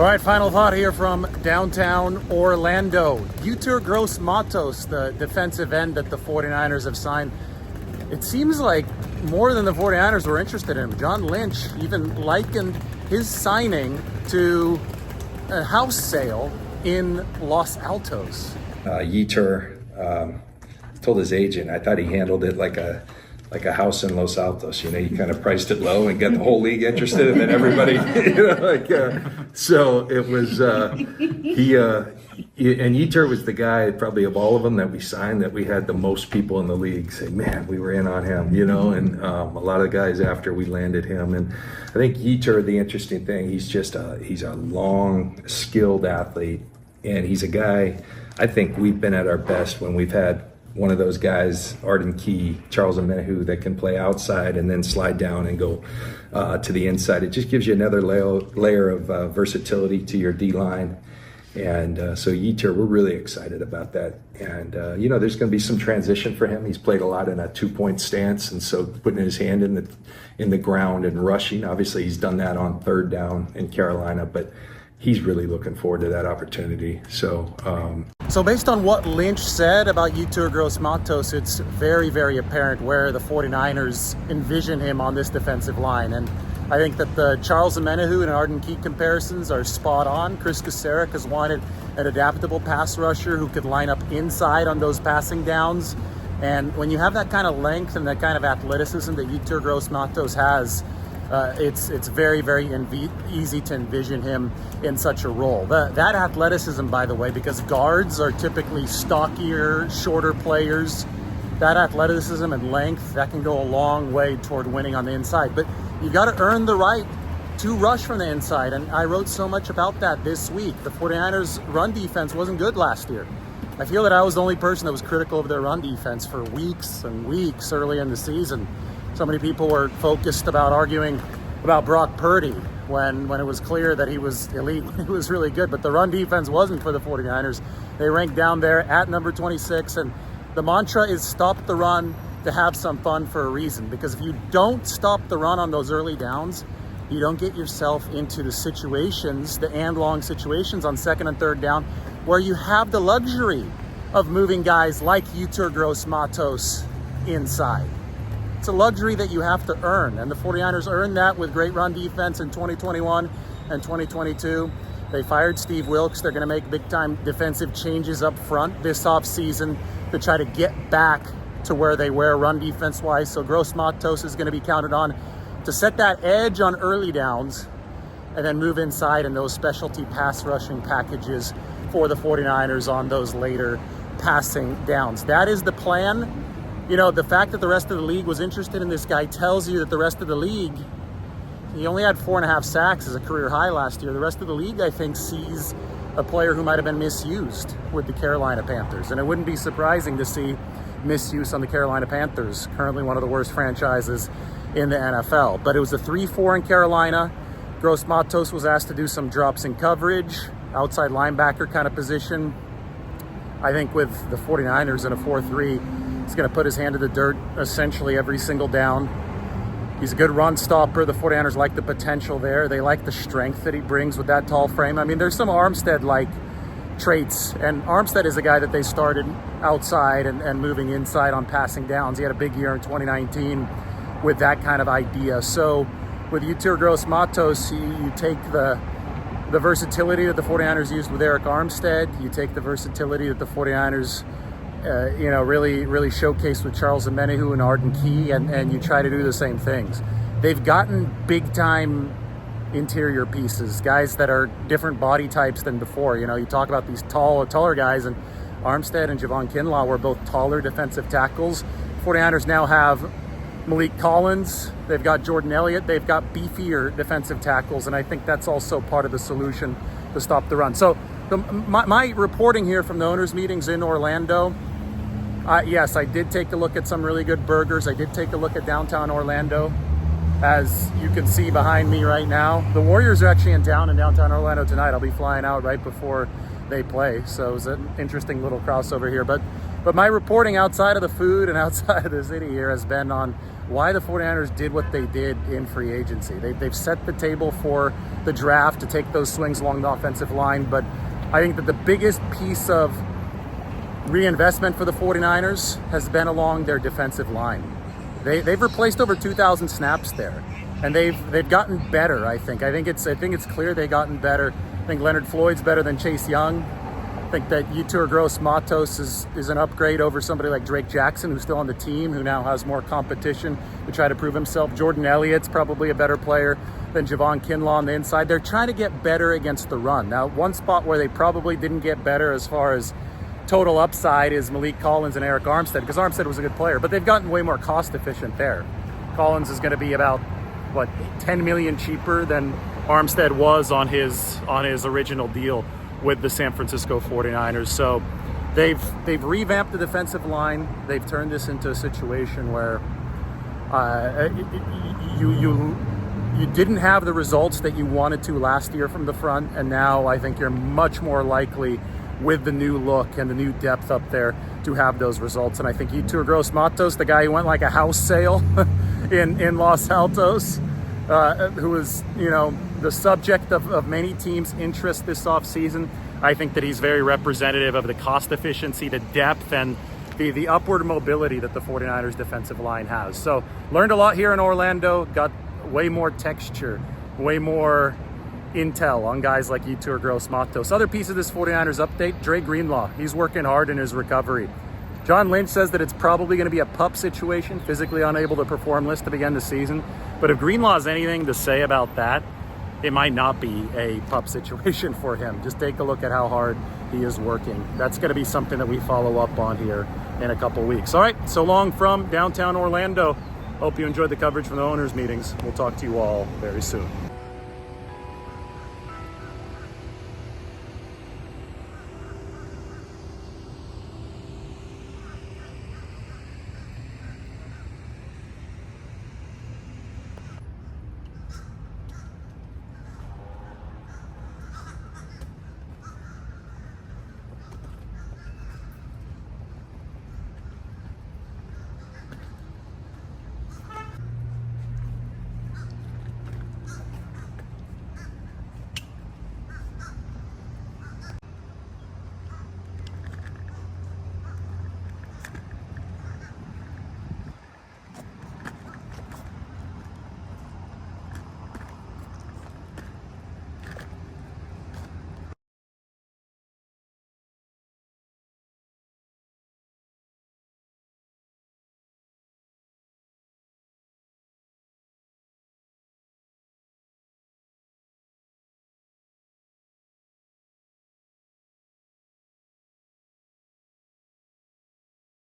All right, final thought here from downtown Orlando. Yetur Gross-Matos, the defensive end that the 49ers have signed. It seems like more than the 49ers were interested in him. John Lynch even likened his signing to a house sale in Los Altos. Yetur told his agent, I thought he handled it like a house in Los Altos. You know, you kind of priced it low and got the whole league interested, and then everybody, so it was, and Yetur was the guy probably of all of them that we signed that we had the most people in the league say, man, we were in on him, and a lot of guys after we landed him. And I think Yetur, the interesting thing, he's a long, skilled athlete, and he's a guy, I think we've been at our best when we've had one of those guys, Arden Key, Charles Omenihu, that can play outside and then slide down and go to the inside. It just gives you another layer of versatility to your D-line. And so Yetur, we're really excited about that. And, there's going to be some transition for him. He's played a lot in a two-point stance, and so putting his hand in the ground and rushing. Obviously, he's done that on third down in Carolina, but he's really looking forward to that opportunity. So based on what Lynch said about Yetur Gross-Matos, it's very, very apparent where the 49ers envision him on this defensive line. And I think that the Charles Omenihu and Arden Key comparisons are spot on. Chris Kasarik has wanted an adaptable pass rusher who could line up inside on those passing downs. And when you have that kind of length and that kind of athleticism that Yetur Gross-Matos has, it's very, very easy to envision him in such a role. That athleticism, by the way, because guards are typically stockier, shorter players, that athleticism and length, that can go a long way toward winning on the inside. But you got to earn the right to rush from the inside, and I wrote so much about that this week. The 49ers' run defense wasn't good last year. I feel that I was the only person that was critical of their run defense for weeks and weeks early in the season. So many people were focused about arguing about Brock Purdy when it was clear that he was elite. He was really good, but the run defense wasn't for the 49ers. They ranked down there at number 26, and the mantra is stop the run to have some fun for a reason, because if you don't stop the run on those early downs, you don't get yourself into the situations, the and-long situations on second and third down, where you have the luxury of moving guys like Yetur Gross-Matos inside. It's a luxury that you have to earn, and the 49ers earned that with great run defense in 2021 and 2022. They fired Steve Wilks. They're going to make big-time defensive changes up front this offseason to try to get back to where they were run defense-wise. So Gross-Matos is going to be counted on to set that edge on early downs and then move inside in those specialty pass rushing packages for the 49ers on those later passing downs. That is the plan. The fact that the rest of the league was interested in this guy tells you that the rest of the league, he only had 4.5 sacks as a career high last year. The rest of the league, I think, sees a player who might have been misused with the Carolina Panthers. And it wouldn't be surprising to see misuse on the Carolina Panthers, currently one of the worst franchises in the NFL. But it was a 3-4 in Carolina. Gross-Matos was asked to do some drops in coverage, outside linebacker kind of position. I think with the 49ers in a 4-3, he's going to put his hand in the dirt essentially every single down. He's a good run stopper. The 49ers like the potential there. They like the strength that he brings with that tall frame. I mean, there's some Armstead-like traits, and Armstead is a guy that they started outside and moving inside on passing downs. He had a big year in 2019 with that kind of idea. So with Yetur Gross-Matos, you take the versatility that the 49ers used with Eric Armstead. You take the versatility that the 49ers really showcased with Charles Omenihu and Arden Key, and you try to do the same things. They've gotten big-time interior pieces, guys that are different body types than before. You talk about these taller guys, and Armstead and Javon Kinlaw were both taller defensive tackles. 49ers now have Malik Collins, they've got Jordan Elliott, they've got beefier defensive tackles, and I think that's also part of the solution to stop the run. So my reporting here from the owners' meetings in Orlando, yes, I did take a look at some really good burgers. I did take a look at downtown Orlando. As you can see behind me right now, the Warriors are actually in town in downtown Orlando tonight. I'll be flying out right before they play. So it's an interesting little crossover here. But my reporting outside of the food and outside of the city here has been on why the 49ers did what they did in free agency. They've set the table for the draft to take those swings along the offensive line, but I think that the biggest piece of reinvestment for the 49ers has been along their defensive line. They've replaced over 2,000 snaps there, and they've gotten better. I think it's clear they've gotten better. I think Leonard Floyd's better than Chase Young. I think that Yetur Gross-Matos is an upgrade over somebody like Drake Jackson, who's still on the team, who now has more competition to try to prove himself. Jordan Elliott's probably a better player than Javon Kinlaw on the inside. They're trying to get better against the run. Now, one spot where they probably didn't get better as far as total upside is Malik Collins and Eric Armstead, because Armstead was a good player, but they've gotten way more cost efficient there. Collins is going to be about, $10 million cheaper than Armstead was on his original deal with the San Francisco 49ers. So they've revamped the defensive line. They've turned this into a situation where you didn't have the results that you wanted to last year from the front, and now I think you're much more likely with the new look and the new depth up there to have those results. And I think Yetur Gross-Matos, the guy who went like a house sale in Los Altos, who was, the subject of many teams' interest this offseason, I think that he's very representative of the cost efficiency, the depth, and the upward mobility that the 49ers defensive line has. So learned a lot here in Orlando, got way more texture, way more intel on guys like Yetur Gross-Matos. Other piece of this 49ers update, Dre Greenlaw. He's working hard in his recovery. John Lynch says that it's probably going to be a pup situation, physically unable to perform list to begin the season. But if Greenlaw has anything to say about that, it might not be a pup situation for him. Just take a look at how hard he is working. That's going to be something that we follow up on here in a couple weeks. All right, so long from downtown Orlando. Hope you enjoyed the coverage from the owners' meetings. We'll talk to you all very soon.